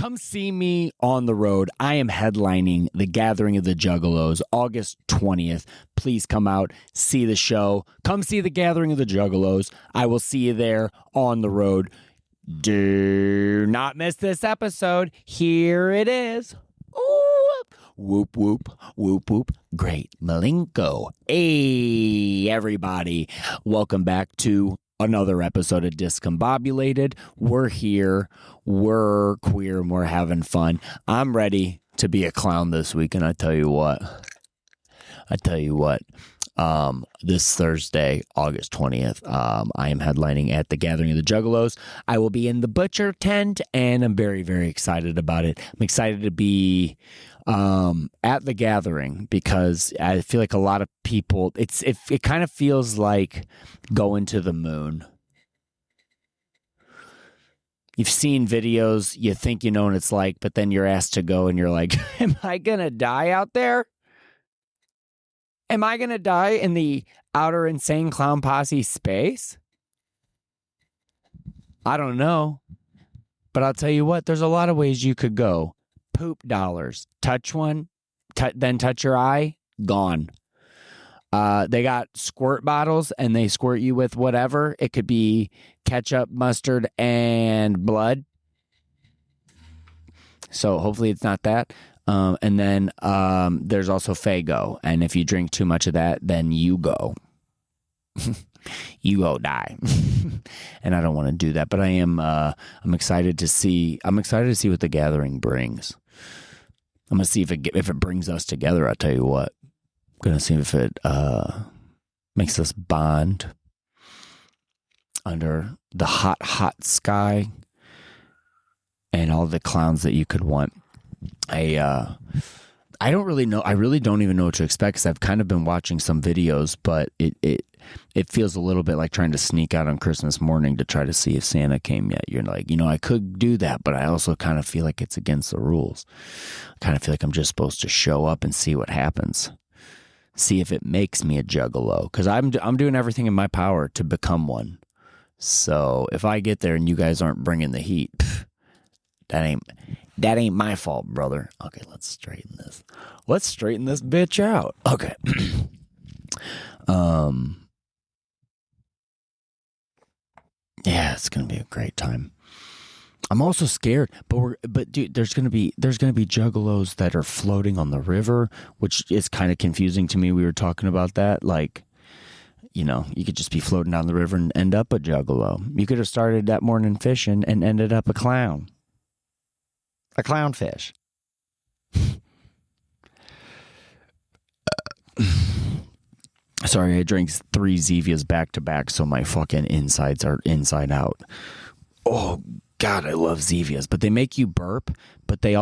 Come see me on the road. I am headlining the Gathering of the Juggalos, August 20th. Please come out, see the show. Come see the Gathering of the Juggalos. I will see you there on the road. Do not miss this episode. Here it is. Ooh. Whoop, whoop, whoop, whoop. Great Malenko. Hey, everybody. Welcome back to another episode of Discombobulated. We're here, we're queer, and we're having fun. I'm ready to be a clown this week, and I tell you what, this Thursday, August 20th, I am headlining at the Gathering of the Juggalos. I will be in the Butcher tent, and I'm very, very excited about it. I'm excited to be at the gathering because I feel like a lot of people, it kind of feels like going to the moon. You've seen videos, you think you know what it's like, but then you're asked to go and you're like, am I going to die out there? Am I going to die in the outer Insane Clown Posse space? I don't know. But I'll tell you what, there's a lot of ways you could go. Poop dollars. Touch one, then touch your eye, gone. They got squirt bottles, and they squirt you with whatever. It could be ketchup, mustard, and blood. So hopefully it's not that. And then there's also Faygo. And if you drink too much of that, then you go. You go die. And I don't want to do that. But I'm excited to see what the gathering brings. I'm going to see if it brings us together. I'll tell you what. I'm going to see if it makes us bond under the hot, hot sky and all the clowns that you could want. I don't really know. I really don't even know what to expect because I've kind of been watching some videos, but it feels a little bit like trying to sneak out on Christmas morning to try to see if Santa came yet. You're like, I could do that, but I also kind of feel like it's against the rules. I kind of feel like I'm just supposed to show up and see what happens. See if it makes me a juggalo, because I'm doing everything in my power to become one. So if I get there and you guys aren't bringing the heat, that ain't my fault, brother. Okay, let's straighten this. Let's straighten this bitch out. Okay. Yeah, it's gonna be a great time. I'm also scared, but dude, there's gonna be juggalos that are floating on the river, which is kind of confusing to me. We were talking about that, like, you could just be floating down the river and end up a juggalo. You could have started that morning fishing and ended up a clown. A clownfish. Sorry, I drank 3 Zevias back to back, so my fucking insides are inside out. Oh, God, I love Zevias. But they make you burp, but they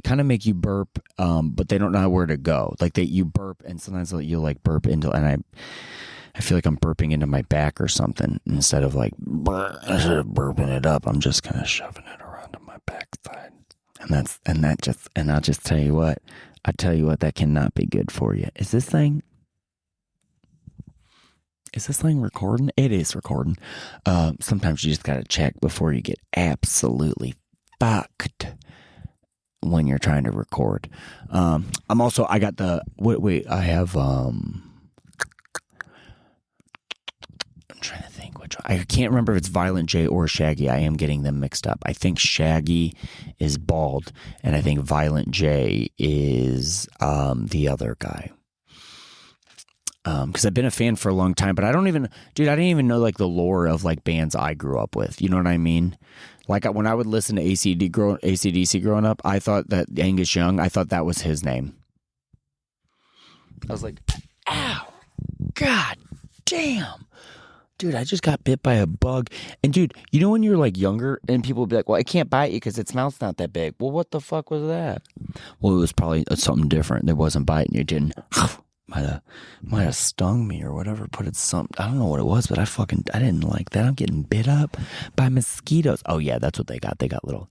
kind of make you burp, but they don't know where to go. Like, you burp, and sometimes you'll, like, burp into, and I feel like I'm burping into my back or something. Instead of burping it up, I'm just kind of shoving it around to my backside. And I'll just tell you what, that cannot be good for you. Is this thing recording? It is recording. Sometimes you just gotta check before you get absolutely fucked when you're trying to record. I got the, I have, I'm trying to think which one. I can't remember if it's Violent J or Shaggy. I am getting them mixed up. I think Shaggy is bald, and I think Violent J is the other guy. Because I've been a fan for a long time, but I didn't even know like the lore of like bands I grew up with. You know what I mean? Like when I would listen to AC/DC growing up, I thought that Angus Young, I thought that was his name. I was like, ow, God damn. Dude, I just got bit by a bug. And dude, when you're like younger and people will be like, well, I can't bite you because its mouth's not that big. Well, what the fuck was that? Well, it was probably something different. It wasn't biting you. It didn't. Might have stung me or whatever. I don't know what it was, but I didn't like that. I'm getting bit up by mosquitoes. Oh yeah, that's what they got. They got little.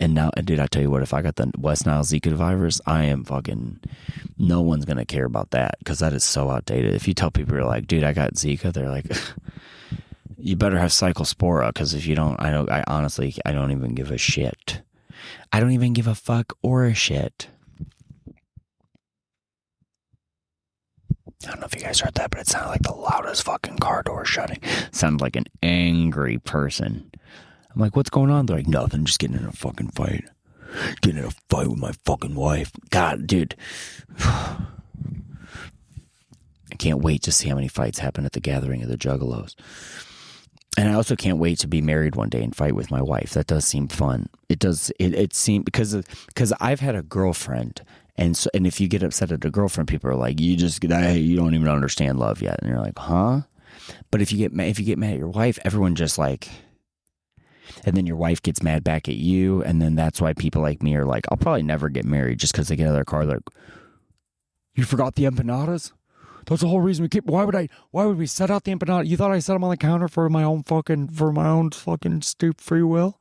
And now, dude, I tell you what, if I got the West Nile Zika virus, I am fucking, no one's going to care about that because that is so outdated. If you tell people you're like, dude, I got Zika, they're like, you better have Cyclospora because if you don't, I honestly, I don't even give a shit. I don't even give a fuck or a shit. I don't know if you guys heard that, but it sounded like the loudest fucking car door shutting. It sounded like an angry person. I'm like, what's going on? They're like, nothing, just getting in a fucking fight. Getting in a fight with my fucking wife. God, dude. I can't wait to see how many fights happen at the gathering of the Juggalos. And I also can't wait to be married one day and fight with my wife. That does seem fun. It does. It seems because I've had a girlfriend, and if you get upset at a girlfriend, people are like, you don't even understand love yet, and you're like, huh? But if you get mad at your wife, everyone just like, and then your wife gets mad back at you, and then that's why people like me are like, I'll probably never get married just because they get out of their car, they're like, you forgot the empanadas? That's the whole reason we keep. Why would we set out the empanada? You thought I set them on the counter for my own fucking stupid free will?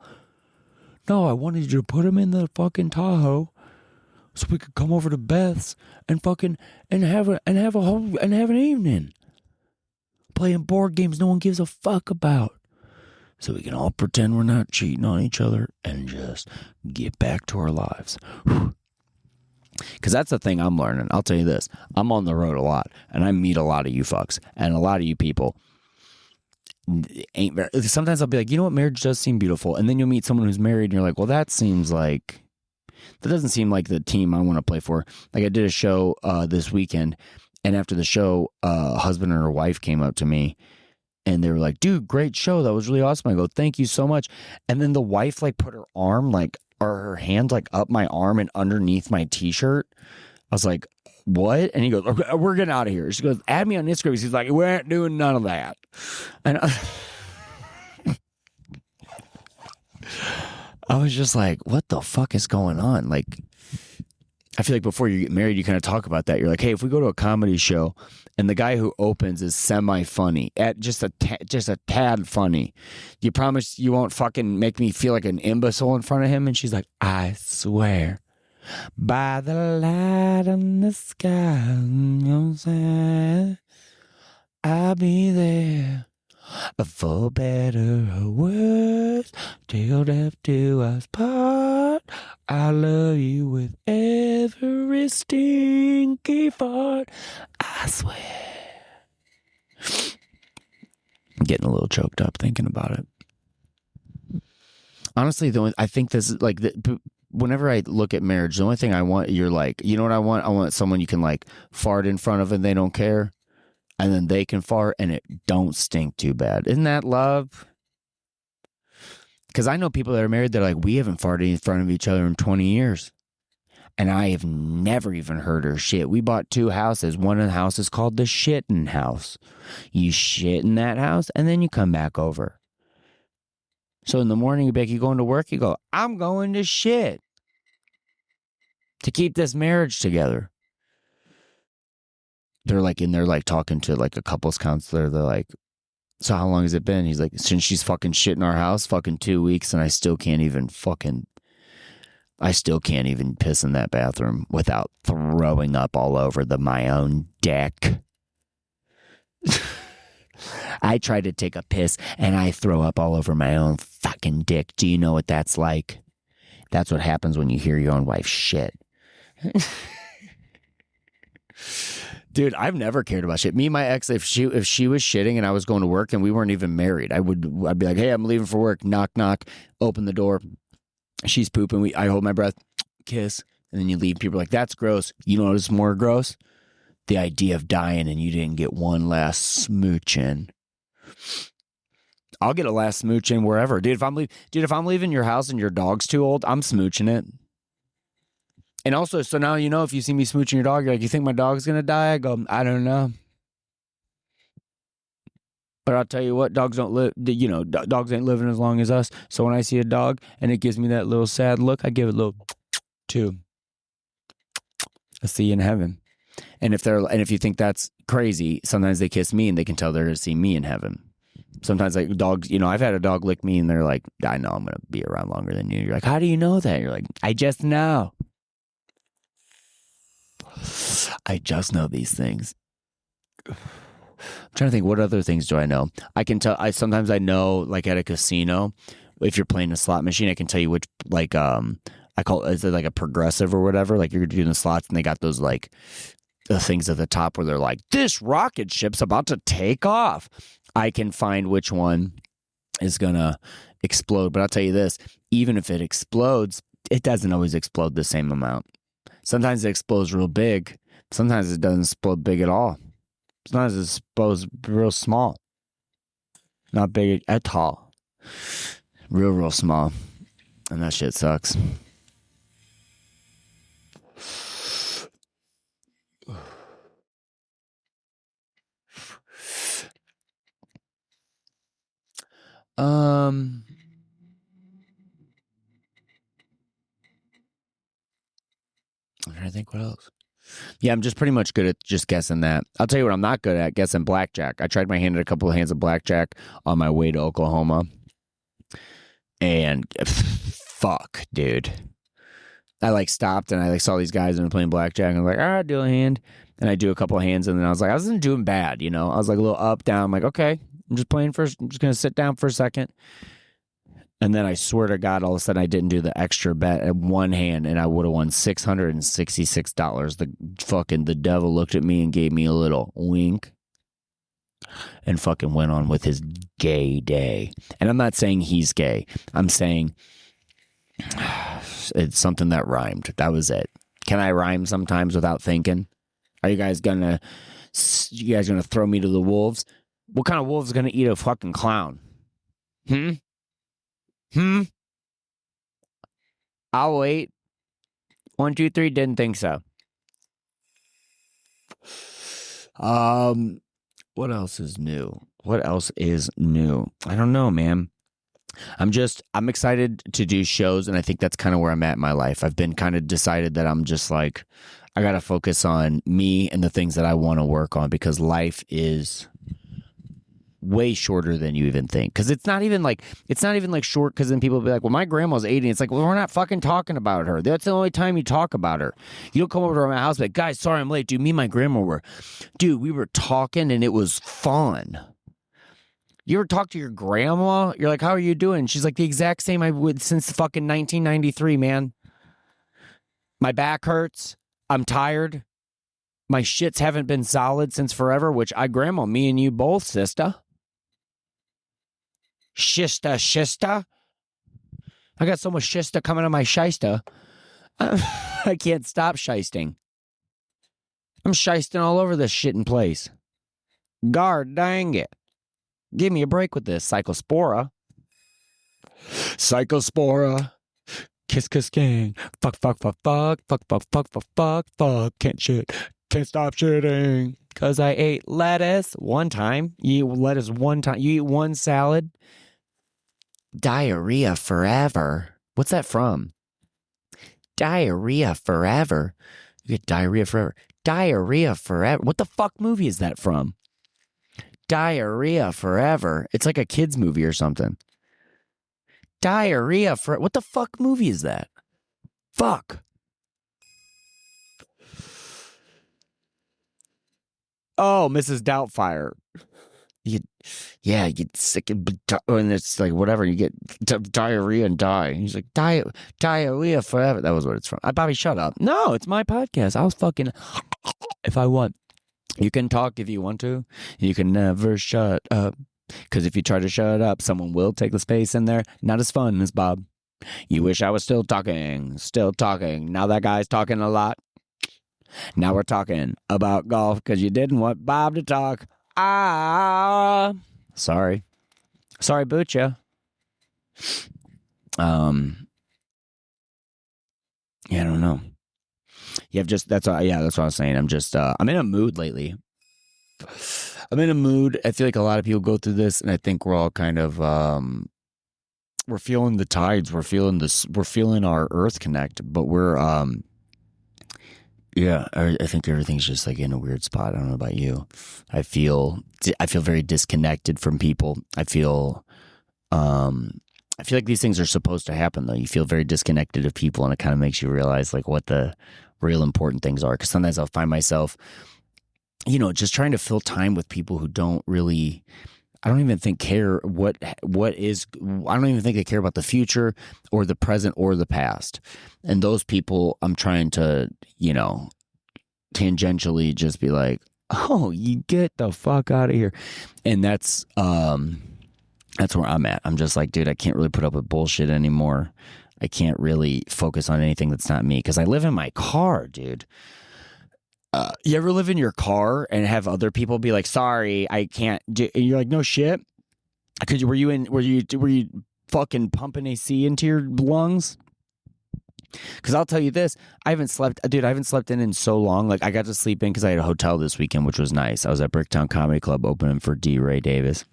No, I wanted you to put them in the fucking Tahoe, so we could come over to Beth's and fucking have an evening playing board games no one gives a fuck about, so we can all pretend we're not cheating on each other and just get back to our lives. Because that's the thing I'm learning. I'll tell you this. I'm on the road a lot, and I meet a lot of you fucks, and a lot of you people ain't very... Sometimes I'll be like, you know what? Marriage does seem beautiful. And then you'll meet someone who's married, and you're like, well, that doesn't seem like the team I want to play for. Like, I did a show this weekend, and after the show, a husband and her wife came up to me, and they were like, dude, great show. That was really awesome. I go, thank you so much. And then the wife, like, put her arm, like, or her hand like up my arm and underneath my t-shirt. I was like, what? And he goes, okay, we're getting out of here. She goes, add me on Instagram. He's like, we ain't doing none of that. And I was just like, what the fuck is going on? Like, I feel like before you get married, you kind of talk about that. You're like, hey, if we go to a comedy show and the guy who opens is semi-funny, at just a tad funny, you promise you won't fucking make me feel like an imbecile in front of him? And she's like, I swear, by the light in the sky, you'll say, I'll be there for better or worse, till death do us part. I love you with every stinky part, I swear. I'm getting a little choked up thinking about it. Honestly, I think this is like, whenever I look at marriage, the only thing I want, you're like, you know what I want? I want someone you can like fart in front of and they don't care. And then they can fart and it don't stink too bad. Isn't that love? Because I know people that are married, they're like, we haven't farted in front of each other in 20 years. And I have never even heard her shit. We bought 2 houses. One of the houses called the shitting house. You shit in that house and then you come back over. So in the morning, you going to work, you go, I'm going to shit to keep this marriage together. They're like in there, like talking to like a couples counselor. They're like, so how long has it been? He's like, since she's fucking shit in our house, fucking 2 weeks, and I still can't even piss in that bathroom without throwing up all over my own deck. I try to take a piss and I throw up all over my own fucking dick. Do you know what that's like? That's what happens when you hear your own wife shit. Dude, I've never cared about shit. Me and my ex, if she was shitting and I was going to work and we weren't even married, I'd be like, hey, I'm leaving for work. Knock, knock. Open the door. She's pooping. I hold my breath. Kiss. And then you leave. People are like, that's gross. You know what's more gross? The idea of dying and you didn't get one last smooch in. I'll get a last smooch in wherever. Dude, if I'm leaving your house and your dog's too old, I'm smooching it. And also, so now you know if you see me smooching your dog, you're like, you think my dog's going to die? I go, I don't know. But I'll tell you what, dogs don't live, dogs ain't living as long as us. So when I see a dog and it gives me that little sad look, I give it a little too. I'll see you in heaven. And if you think that's crazy, sometimes they kiss me and they can tell they're going to see me in heaven. Sometimes like dogs, I've had a dog lick me and they're like, I know I'm going to be around longer than you. You're like, how do you know that? You're like, I just know. I just know these things. I'm trying to think, what other things do I know? I can tell. Sometimes I know, like at a casino, if you're playing a slot machine, I can tell you which, like, I call it, is it like a progressive or whatever? Like you're doing the slots and they got those like the things at the top where they're like, this rocket ship's about to take off. I can find which one is going to explode. But I'll tell you this, even if it explodes, it doesn't always explode the same amount. Sometimes it explodes real big. Sometimes it doesn't explode big at all. Sometimes it explodes real small. Not big at all. Real small. And that shit sucks. I'm trying to think what else. Yeah, I'm just pretty much good at just guessing that. I'll tell you what I'm not good at, guessing blackjack. I tried my hand at a couple of hands of blackjack on my way to Oklahoma. And fuck, dude. I like stopped and I like saw these guys and they're playing blackjack and I was like, all right, do a hand. And I do a couple of hands and then I was like, I wasn't doing bad, you know. I was like a little up, down. I'm like, okay, I'm just playing first. I'm just going to sit down for a second. And then I swear to God, all of a sudden I didn't do the extra bet at one hand and I would have won $666. The devil looked at me and gave me a little wink and fucking went on with his gay day. And I'm not saying he's gay. I'm saying it's something that rhymed. That was it. Can I rhyme sometimes without thinking? Are you guys gonna throw me to the wolves? What kind of wolf is gonna eat a fucking clown? I'll wait. 1, 2, 3. Didn't think so. What else is new? I don't know, man. I'm excited to do shows, and I think that's kind of where I'm at in my life. I've been kind of decided that I'm just like, I got to focus on me and the things that I want to work on because life is way shorter than you even think. Because it's not even like short because then people will be like, well, my grandma's 80. It's like, well, we're not fucking talking about her. That's the only time you talk about her. You don't come over to my house and be like, guys, sorry I'm late. Dude, me and my grandma we were talking and it was fun. You ever talk to your grandma? You're like, how are you doing? She's like, the exact same I would since fucking 1993, man. My back hurts. I'm tired. My shits haven't been solid since forever, which grandma, me and you both, sister. Shista. I got so much shista coming on my shysta. I can't stop shysting. I'm shysting all over this shit in place. God dang it. Give me a break with this, Cyclospora. Kiss gang. Fuck. Can't stop shitting. Because I ate lettuce one time. You eat lettuce one time. You eat one salad. Diarrhea forever. What's that from? Diarrhea forever. You get diarrhea forever. Diarrhea forever. What the fuck movie is that from? Diarrhea forever. It's like a kid's movie or something. Diarrhea for what the fuck movie is that? Fuck. Oh, Mrs. Doubtfire. You get sick and it's like whatever. You get diarrhea and die. He's like diarrhea forever. That was what it's from. Bobby, shut up. No, it's my podcast. I was fucking if I want. You can talk if you want to. You can never shut up. Because if you try to shut up, someone will take the space in there. Not as fun as Bob. You wish I was still talking. Now that guy's talking a lot. Now we're talking about golf because you didn't want Bob to talk. Sorry, Butcha. Yeah, I don't know. That's what I was saying. I'm just I'm in a mood lately. I feel like a lot of people go through this, and I think we're all kind of we're feeling the tides. We're feeling this. We're feeling our Earth connect, but we're I think everything's just like in a weird spot. I don't know about you. I feel very disconnected from people. I feel like these things are supposed to happen, though. You feel very disconnected of people, and it kind of makes you realize like what the real important things are. Because sometimes I'll find myself, just trying to fill time with people who don't really I don't even think care what is. I don't even think they care about the future or the present or the past. And those people, I'm trying to, tangentially just be like, oh, you get the fuck out of here. And that's where I'm at. I'm just like, dude, I can't really put up with bullshit anymore. I can't really focus on anything that's not me because I live in my car, dude. You ever live in your car and have other people be like, sorry, I can't do, and you're like, no shit. Were you fucking pumping AC into your lungs? Because I'll tell you this, I haven't slept in so long. Like, I got to sleep in because I had a hotel this weekend, which was nice. I was at Bricktown Comedy Club opening for D. Ray Davis.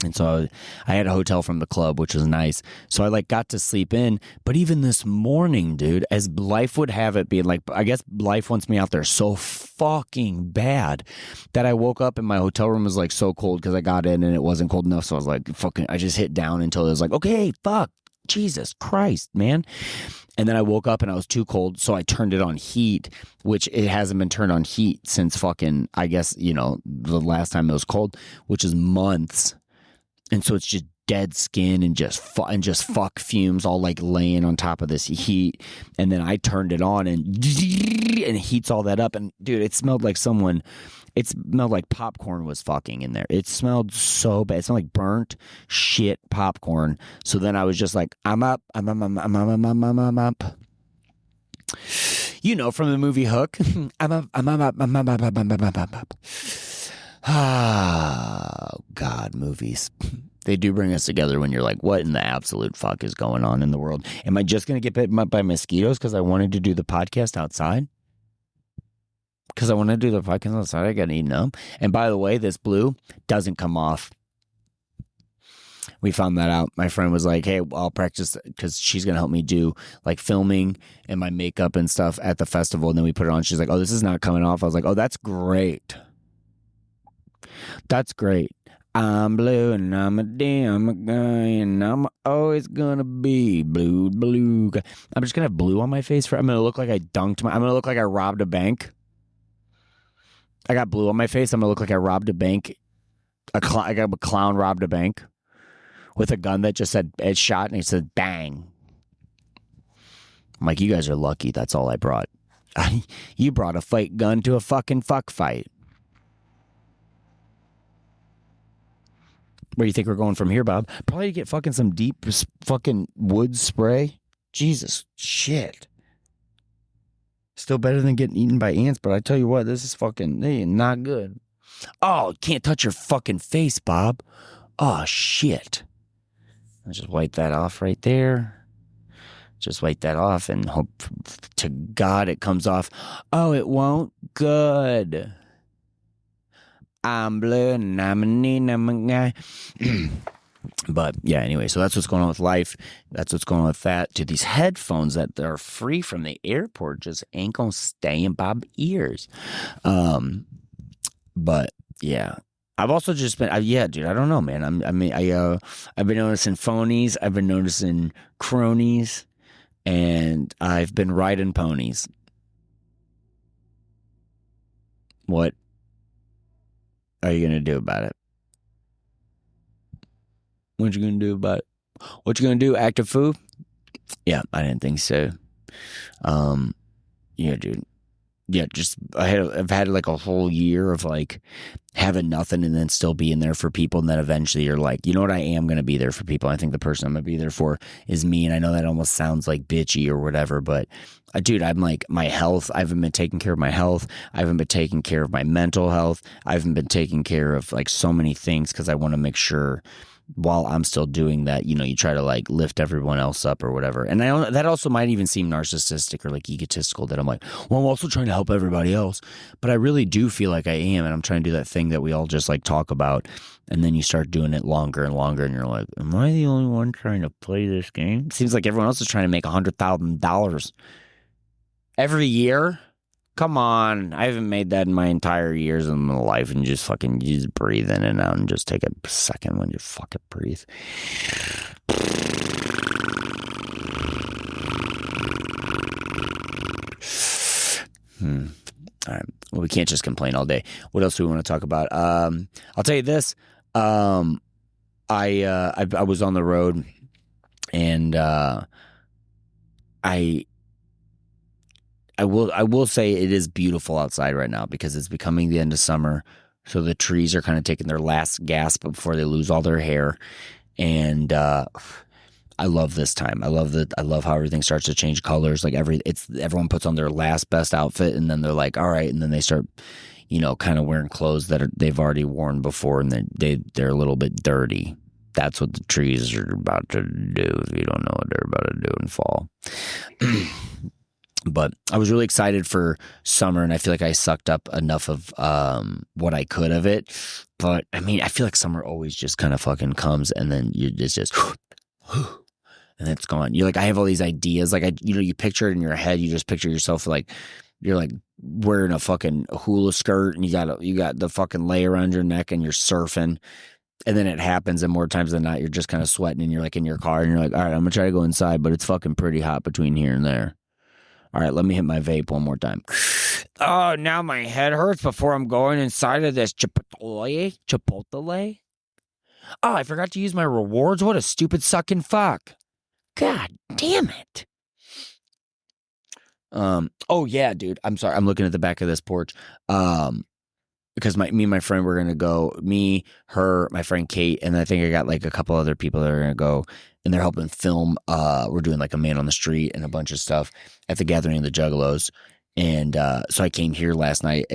And so I had a hotel from the club, which was nice. So I got to sleep in. But even this morning, dude, as life would have it, being like, I guess life wants me out there so fucking bad that I woke up and my hotel room was so cold because I got in and it wasn't cold enough. So I was like, fucking, I just hit down until it was like, okay, fuck, Jesus Christ, man. And then I woke up and I was too cold. So I turned it on heat, which it hasn't been turned on heat since fucking, I guess, the last time it was cold, which is months. And so it's just dead skin and just fuck fumes all laying on top of this heat. And then I turned it on and it heats all that up. And dude, it smelled like popcorn was fucking in there. It smelled so bad. It smelled like burnt shit popcorn. So then I was just like, I'm up. I'm up. From the movie Hook. I'm up. Oh, God, movies. They do bring us together when you're like, what in the absolute fuck is going on in the world? Am I just going to get bit by mosquitoes because I wanted to do the podcast outside? Because I want to do the podcast outside, I got to eat them. And by the way, this blue doesn't come off. We found that out. My friend was like, hey, I'll practice because she's going to help me do filming and my makeup and stuff at the festival. And then we put it on. She's like, oh, this is not coming off. I was like, oh, that's great. That's great. I'm blue and I'm a damn guy and I'm always gonna be blue. I'm just gonna have blue on my face I'm gonna look like I'm gonna look like I robbed a bank. I got blue on my face. I'm gonna look like I robbed a bank. A clown robbed a bank with a gun that just said it shot and it said bang. I'm like, you guys are lucky. That's all I brought. You brought a fight gun to a fucking fuck fight. Where do you think we're going from here, Bob? Probably to get fucking some deep fucking wood spray. Jesus shit. Still better than getting eaten by ants, but I tell you what, this is fucking not good. Oh, can't touch your fucking face, Bob. Oh, shit. I'll just wipe that off right there. Just wipe that off and hope to God it comes off. Oh, it won't? Good. I'm blue and I'm a guy. But yeah, anyway, so that's what's going on with life. That's what's going on with that. Dude, these headphones that are free from the airport just ain't gonna stay in Bob's ears. But yeah, I've also just been, dude, I don't know, man. I've been noticing phonies. I've been noticing cronies, and I've been riding ponies. What are you gonna do about it? What you gonna do about it? What you gonna do? Active food? Yeah, I didn't think so. Yeah, dude. Yeah, just I've had a whole year of having nothing and then still being there for people, and then eventually you're like, you know what, I am gonna be there for people. I think the person I'm gonna be there for is me, and I know that almost sounds like bitchy or whatever, but dude, I'm my health. I haven't been taking care of my health. I haven't been taking care of my mental health. I haven't been taking care of so many things because I want to make sure while I'm still doing that, you try to lift everyone else up or whatever. And that also might even seem narcissistic or egotistical that I'm well, I'm also trying to help everybody else. But I really do feel like I am. And I'm trying to do that thing that we all just talk about. And then you start doing it longer and longer. And you're like, am I the only one trying to play this game? It seems like everyone else is trying to make $100,000 every year. Come on. I haven't made that in my entire years of my life, and you just breathe in and out and just take a second when you fucking breathe. All right. Well, we can't just complain all day. What else do we want to talk about? I'll tell you this. Um, I was on the road, and I I will say it is beautiful outside right now because it's becoming the end of summer. So the trees are kind of taking their last gasp before they lose all their hair. And I love this time. I love how everything starts to change colors. Like everyone puts on their last best outfit, and then they're like, all right, and then they start, kind of wearing clothes that they've already worn before, and they're a little bit dirty. That's what the trees are about to do. If you don't know what they're about to do in fall. But I was really excited for summer, and I feel like I sucked up enough of what I could of it. But I mean, I feel like summer always just kind of fucking comes, and then it's just and it's gone. You're like, I have all these ideas. Like you picture it in your head. You just picture yourself like you're like wearing a fucking hula skirt, and you got the fucking lei around your neck, and you're surfing. And then it happens, and more times than not, you're just kind of sweating, and you're like in your car, and you're like, all right, I'm gonna try to go inside, but it's fucking pretty hot between here and there. All right, let me hit my vape one more time. Oh, now my head hurts before I'm going inside of this Chipotle. Oh, I forgot to use my rewards. What a stupid sucking fuck. God damn it. Oh yeah, dude. I'm sorry. I'm looking at the back of this porch. Because me and my friend were gonna go. Me, her, my friend Kate, and I think I got like a couple other people that are gonna go, and they're helping film. We're doing like a man on the street and a bunch of stuff at the gathering of the Juggalos. And so I came here last night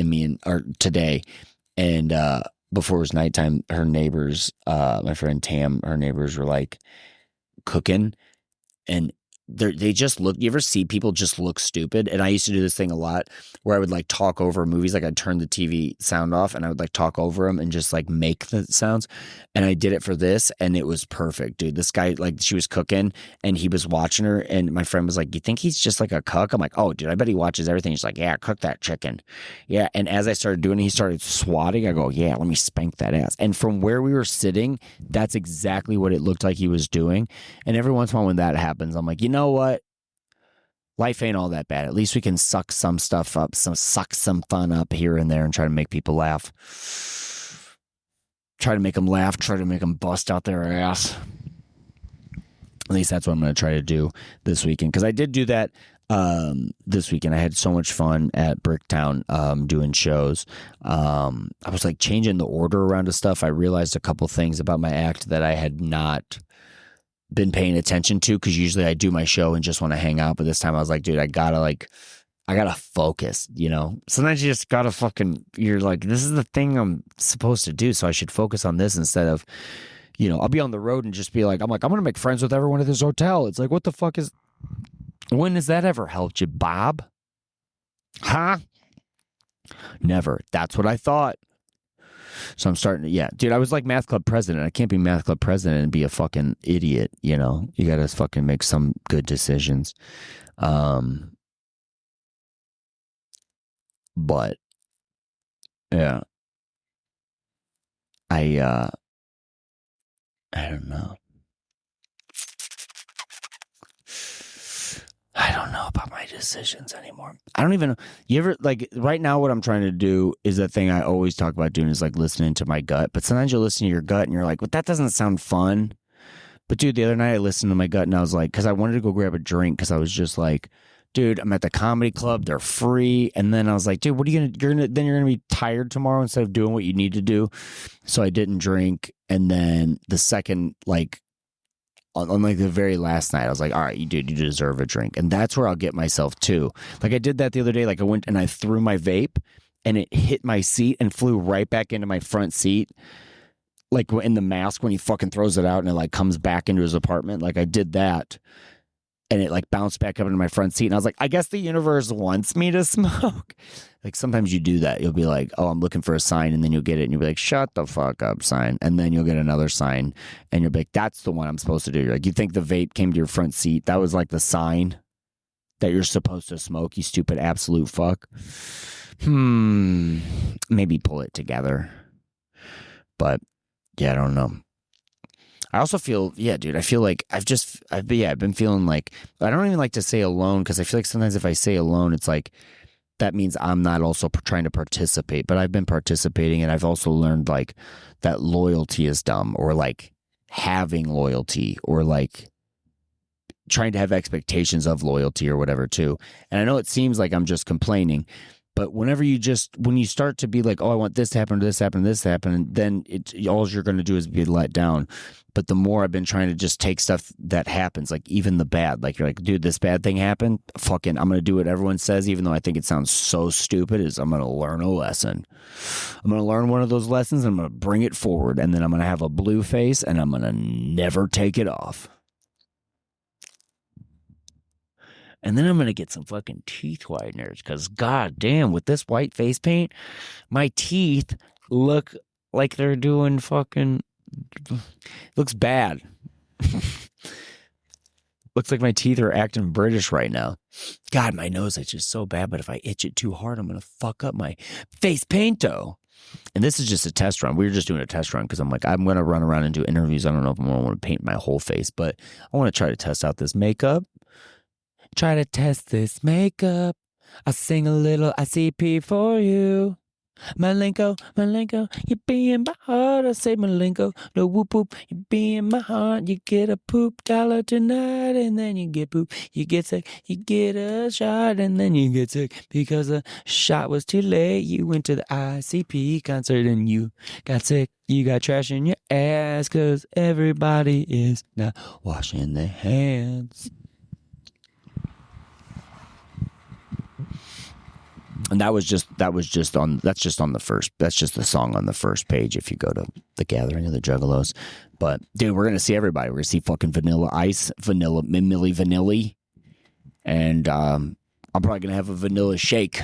or today, and before it was nighttime, her neighbors, my friend Tam, her neighbors were like cooking, and they just look. You ever see people just look stupid? And I used to do this thing a lot where I would like talk over movies. Like I'd turn the TV sound off and I would like talk over them and just like make the sounds. And I did it for this, and it was perfect, dude. This guy, like, she was cooking and he was watching her, and my friend was like, "You think he's just like a cuck?" I'm like, "Oh, dude, I bet he watches everything." He's like, "Yeah, cook that chicken." Yeah. And as I started doing it, he started swatting. I go, "Yeah, let me spank that ass." And from where we were sitting, that's exactly what it looked like he was doing. And every once in a while when that happens, I'm like, you know what? Life ain't all that bad. At least we can suck some stuff up, suck some fun up here and there, and try to make people laugh. Try to make them laugh. Try to make them bust out their ass. At least that's what I'm going to try to do this weekend. Because I did do that this weekend. I had so much fun at Bricktown doing shows. I was like changing the order around to stuff. I realized a couple things about my act that I had not been paying attention to, because usually I do my show and just want to hang out, but this time I was like, dude, I gotta focus, sometimes you just gotta you're like, this is the thing I'm supposed to do, so I should focus on this instead of, I'll be on the road and just be like, I'm gonna make friends with everyone at this hotel. It's like, what the fuck when has that ever helped you, Bob? Huh? Never. That's what I thought. So I'm starting to, dude, I was like math club president. I can't be math club president and be a fucking idiot, You got to fucking make some good decisions. But yeah, I don't know. I don't know about my decisions anymore. I don't even know. You ever, like, right now what I'm trying to do is that thing I always talk about doing is like listening to my gut. But sometimes you listen to your gut and you're like, well, that doesn't sound fun. But dude, the other night I listened to my gut and I was like, because I wanted to go grab a drink, because I was just like, dude, I'm at the comedy club, they're free. And then I was like, dude, what are you gonna then you're gonna be tired tomorrow instead of doing what you need to do. So I didn't drink. And then the second, like, on like the very last night, I was like, all right, you deserve a drink. And that's where I'll get myself too. Like I did that the other day. Like I went and I threw my vape and it hit my seat and flew right back into my front seat. Like in The Mask, when he fucking throws it out and it like comes back into his apartment. Like I did that and it like bounced back up into my front seat. And I was like, I guess the universe wants me to smoke. Like sometimes you do that. You'll be like, oh, I'm looking for a sign. And then you'll get it and you'll be like, shut the fuck up, sign. And then you'll get another sign and you'll be like, that's the one I'm supposed to do. You're like, you think the vape came to your front seat? That was like the sign that you're supposed to smoke, you stupid absolute fuck. Maybe pull it together. But yeah, I don't know. I also feel, dude, I feel like I've been feeling like, I don't even like to say alone, because I feel like sometimes if I say alone, it's like, that means I'm not also trying to participate, but I've been participating, and I've also learned like that loyalty is dumb, or like having loyalty, or like trying to have expectations of loyalty or whatever too. And I know it seems like I'm just complaining, but when you start to be like, oh, I want this to happen, this happen, this happen, then all you're going to do is be let down. But the more I've been trying to just take stuff that happens, like even the bad, like you're like, dude, this bad thing happened. Fucking, I'm going to do what everyone says, even though I think it sounds so stupid, is I'm going to learn a lesson. I'm going to learn one of those lessons, and I'm going to bring it forward, and then I'm going to have a blue face, and I'm going to never take it off. And then I'm going to get some fucking teeth whiteners, because goddamn, with this white face paint, my teeth look like they're doing fucking, looks bad. Looks like my teeth are acting British right now. God, my nose itches so bad, but if I itch it too hard, I'm going to fuck up my face painto. And this is just a test run. We were just doing a test run because I'm like, I'm going to run around and do interviews. I don't know if I'm going to want to paint my whole face, but I want to try to test out this makeup. Try to test this makeup. I sing a little ICP for you. Malenko, you be in my heart. I say Malenko, no whoop whoop. You be in my heart. You get a poop dollar tonight, and then you get poop. You get sick, you get a shot, and then you get sick because the shot was too late. You went to the ICP concert and you got sick. You got trash in your ass because everybody is not washing their hands. And that's just on the song on the first page if you go to the Gathering of the Juggalos. But dude, we're gonna see everybody. We're gonna see fucking Vanilla Ice, Vanilla Milli Vanilli, and I'm probably gonna have a vanilla shake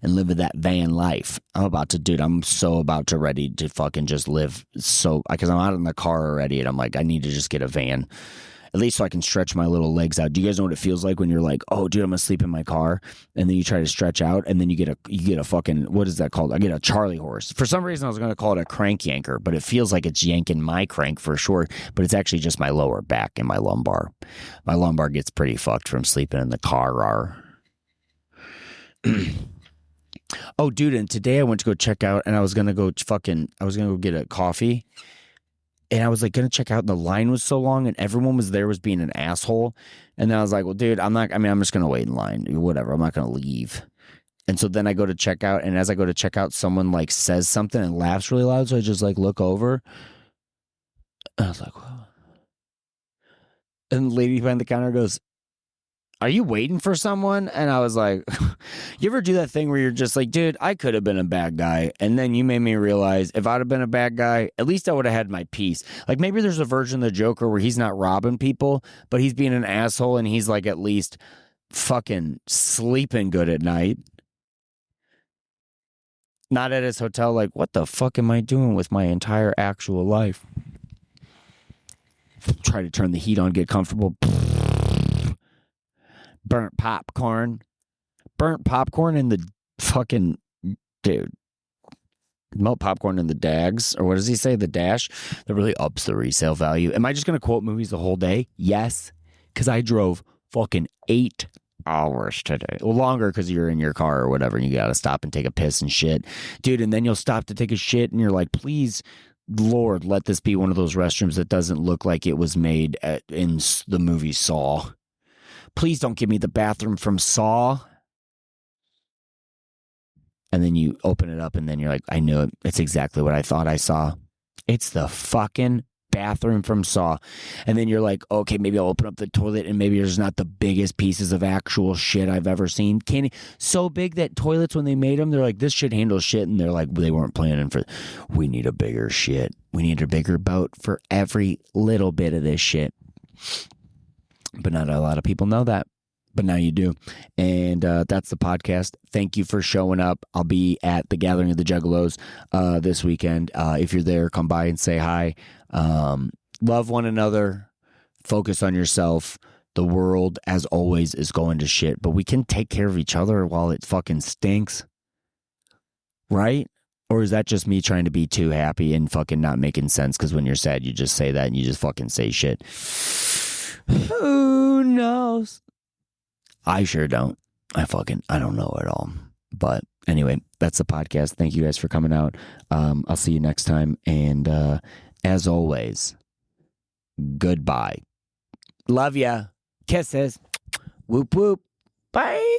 and live that van life. I'm so about to ready to fucking just live, so because I'm out in the car already, and I'm like, I need to just get a van. At least so I can stretch my little legs out. Do you guys know what it feels like when you're like, oh, dude, I'm going to sleep in my car? And then you try to stretch out, and then you get a fucking, what is that called? I get a Charlie horse. For some reason, I was going to call it a crank yanker, but it feels like it's yanking my crank for sure. But it's actually just my lower back and my lumbar. My lumbar gets pretty fucked from sleeping in the car. Oh, dude, and today I went to go check out, and I was going to go get a coffee. And I was like going to check out, and the line was so long, and everyone was being an asshole. And then I was like, well, dude, I'm just going to wait in line. Whatever. I'm not going to leave. And so then I go to check out, and as I go to check out, someone like says something and laughs really loud. So I just like look over. And I was like, wow. And the lady behind the counter goes, are you waiting for someone? And I was like, you ever do that thing where you're just like, dude, I could have been a bad guy. And then you made me realize if I'd have been a bad guy, at least I would have had my peace. Like maybe there's a version of the Joker where he's not robbing people, but he's being an asshole, and he's like at least fucking sleeping good at night. Not at his hotel like, what the fuck am I doing with my entire actual life? Try to turn the heat on, get comfortable. Burnt popcorn in the fucking, dude, melt popcorn in the dags, or what does he say, the dash? That really ups the resale value. Am I just going to quote movies the whole day? Yes, because I drove fucking 8 hours today. Well, longer because you're in your car or whatever, and you got to stop and take a piss and shit. Dude, and then you'll stop to take a shit, and you're like, please, Lord, let this be one of those restrooms that doesn't look like it was made in the movie Saw. Please don't give me the bathroom from Saw. And then you open it up, and then you're like, I knew it. It's exactly what I thought I saw. It's the fucking bathroom from Saw. And then you're like, okay, maybe I'll open up the toilet, and maybe there's not the biggest pieces of actual shit I've ever seen. So big that toilets, when they made them, they're like, this should handle shit. And they're like, they weren't planning for, we need a bigger shit. We need a bigger boat for every little bit of this shit. But not a lot of people know that. But now you do. And that's the podcast. Thank you for showing up. I'll be at the Gathering of the Juggalos this weekend. If you're there, come by and say hi. Love one another. Focus on yourself. The world, as always, is going to shit. But we can take care of each other while it fucking stinks. Right? Or is that just me trying to be too happy and fucking not making sense? Because when you're sad, you just say that and you just fucking say shit. Who knows? I sure don't. I don't know at all. But anyway, that's the podcast. Thank you guys for coming out. I'll see you next time. And as always, goodbye. Love ya. Kisses. Whoop whoop. Bye.